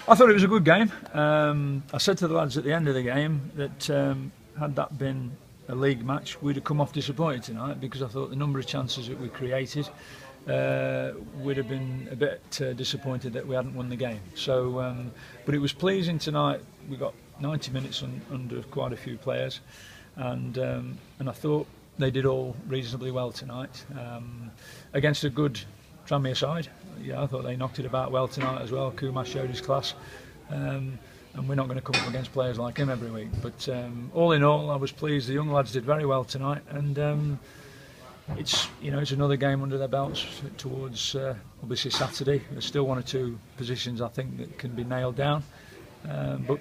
I thought it was a good game. I said to the lads at the end of the game that had that been a league match, we'd have come off disappointed tonight, because I thought the number of chances that we created, we'd have been a bit disappointed that we hadn't won the game. So, but it was pleasing tonight. We got 90 minutes under quite a few players, and I thought they did all reasonably well tonight against a good Tranmere side. Yeah, I thought they knocked it about well tonight as well. Kumar showed his class, and we're not going to come up against players like him every week. But all in all, I was pleased. The young lads did very well tonight, and it's another game under their belts towards obviously Saturday. There's still one or two positions I think that can be nailed down, but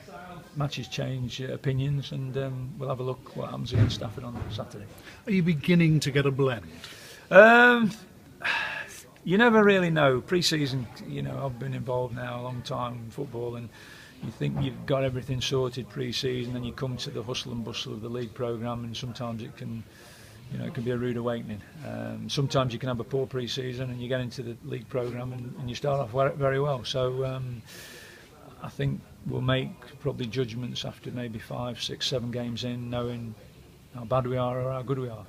matches change opinions, and we'll have a look what happens against Stafford on Saturday. Are you beginning to get a blend? You never really know. Pre-season, I've been involved now a long time in football, and you think you've got everything sorted pre-season, and you come to the hustle and bustle of the league programme, and sometimes it can be a rude awakening. Sometimes you can have a poor pre-season and you get into the league programme and you start off very well. So I think we'll make probably judgments after maybe 5, 6, 7 games in, knowing how bad we are or how good we are.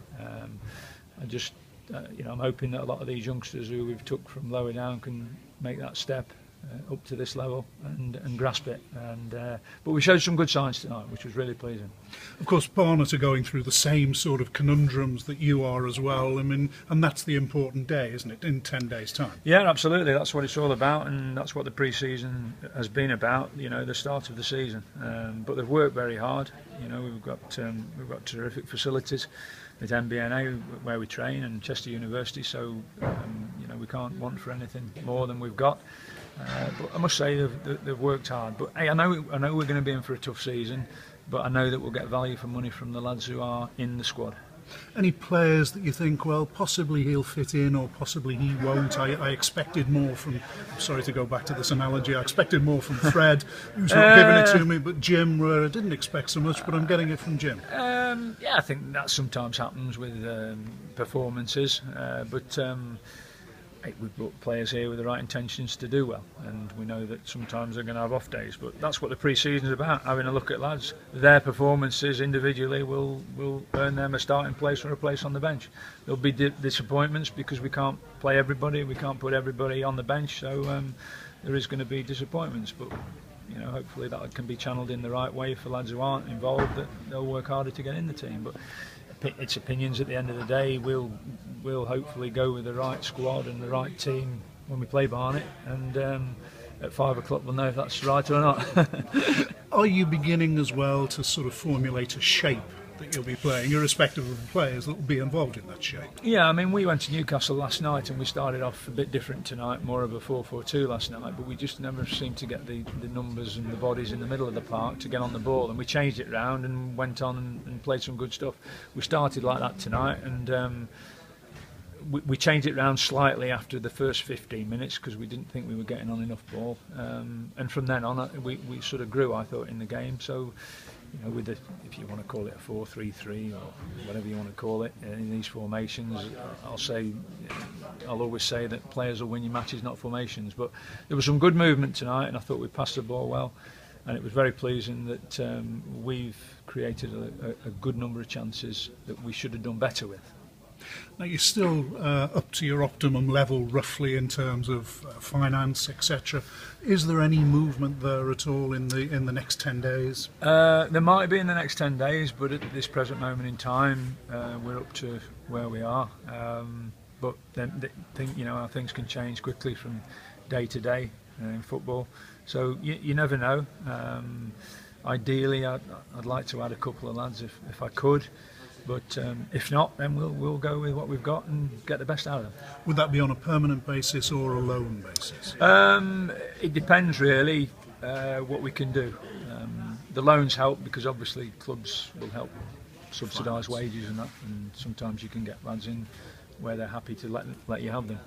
I'm hoping that a lot of these youngsters who we've took from lower down can make that step up to this level and grasp it. But we showed some good signs tonight, which was really pleasing. Of course, Barnet are going through the same sort of conundrums that you are as well. I mean, and that's the important day, isn't it, in 10 days' time? Yeah, absolutely. That's what it's all about, and that's what the pre-season has been about. The start of the season. But they've worked very hard. We've got terrific facilities at MBNA where we train, and Chester University. So we can't want for anything more than we've got. But I must say they've worked hard. But hey, I know we're going to be in for a tough season, but I know that we'll get value for money from the lads who are in the squad. Any players that you think, well, possibly he'll fit in or possibly he won't? I expected more from, I'm sorry to go back to this analogy, I expected more from Fred, who's not giving it to me, but Jim, where I didn't expect so much, but I'm getting it from Jim. Yeah, I think that sometimes happens with performances, but we've brought players here with the right intentions to do well, and we know that sometimes they're going to have off days, but that's what the pre-season is about, having a look at lads. Their performances individually will earn them a starting place or a place on the bench. There'll be disappointments because we can't play everybody, we can't put everybody on the bench, so there is going to be disappointments, but hopefully that can be channeled in the right way for lads who aren't involved, that they'll work harder to get in the team. But it's opinions at the end of the day. We'll hopefully go with the right squad and the right team when we play Barnet, and at 5 o'clock we'll know if that's right or not. Are you beginning as well to sort of formulate a shape that you'll be playing, irrespective of the players that will be involved in that shape? Yeah, I mean, we went to Newcastle last night and we started off a bit different tonight, more of a 4-4-2 last night, but we just never seemed to get the numbers and the bodies in the middle of the park to get on the ball, and we changed it round and went on and played some good stuff. We started like that tonight, and we changed it round slightly after the first 15 minutes because we didn't think we were getting on enough ball, and from then on we sort of grew, I thought, in the game. So with if you want to call it a 4-3-3 or whatever you want to call it in these formations, I'll always say that players will win your matches, not formations. But there was some good movement tonight, and I thought we passed the ball well, and it was very pleasing that we've created a good number of chances that we should have done better with. Now, you're still up to your optimum level roughly in terms of finance, etc. Is there any movement there at all in the next 10 days? There might be in the next 10 days, but at this present moment in time we're up to where we are, but then how things can change quickly from day to day in football, so you never know. Ideally I'd like to add a couple of lads if I could. But if not, then we'll go with what we've got and get the best out of them. Would that be on a permanent basis or a loan basis? It depends really what we can do. The loans help because obviously clubs will help subsidise wages and that, and sometimes you can get lads in where they're happy to let you have them.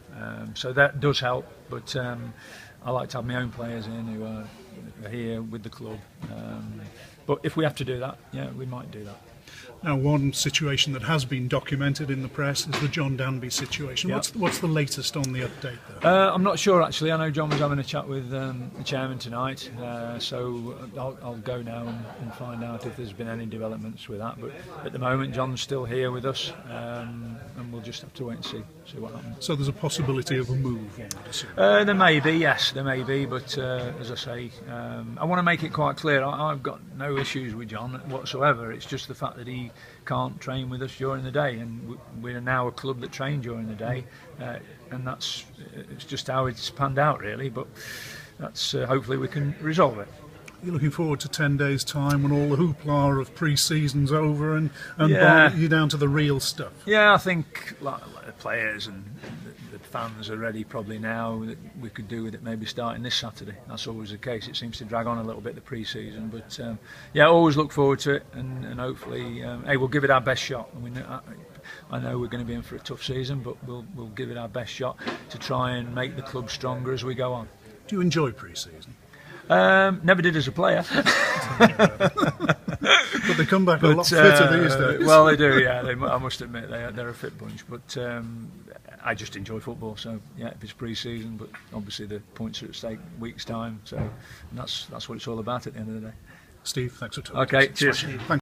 So that does help, but I like to have my own players in who are here with the club. But if we have to do that, yeah, we might do that. Now, one situation that has been documented in the press is the John Danby situation. Yeah. What's the latest on the update there? I'm not sure actually. I know John was having a chat with the chairman tonight, so I'll go now and find out if there's been any developments with that. But at the moment, John's still here with us, and we'll just have to wait and see what happens. So there's a possibility of a move, one would assume. There may be, yes, there may be, but as I say, I want to make it quite clear. I've got no issues with John whatsoever. It's just the fact that he can't train with us during the day, and we're now a club that train during the day, and it's just how it's panned out really. But that's hopefully we can resolve it. You're looking forward to 10 days' time when all the hoopla of pre-season's over and Yeah. you're down to the real stuff. Yeah, I think like the players and the fans are ready probably now. That we could do with it maybe starting this Saturday. That's always the case. It seems to drag on a little bit, the pre-season, but yeah, always look forward to it, and hopefully, hey, we'll give it our best shot. I know we're going to be in for a tough season, but we'll give it our best shot to try and make the club stronger as we go on. Do you enjoy pre-season? Never did as a player. But they come back a lot fitter these days. Well, they do, yeah. I must admit they're a fit bunch. But I just enjoy football, so yeah, if it's pre-season, but obviously the points are at stake week's time, so that's what it's all about at the end of the day. Steve, thanks for talking. Okay, cheers. Thank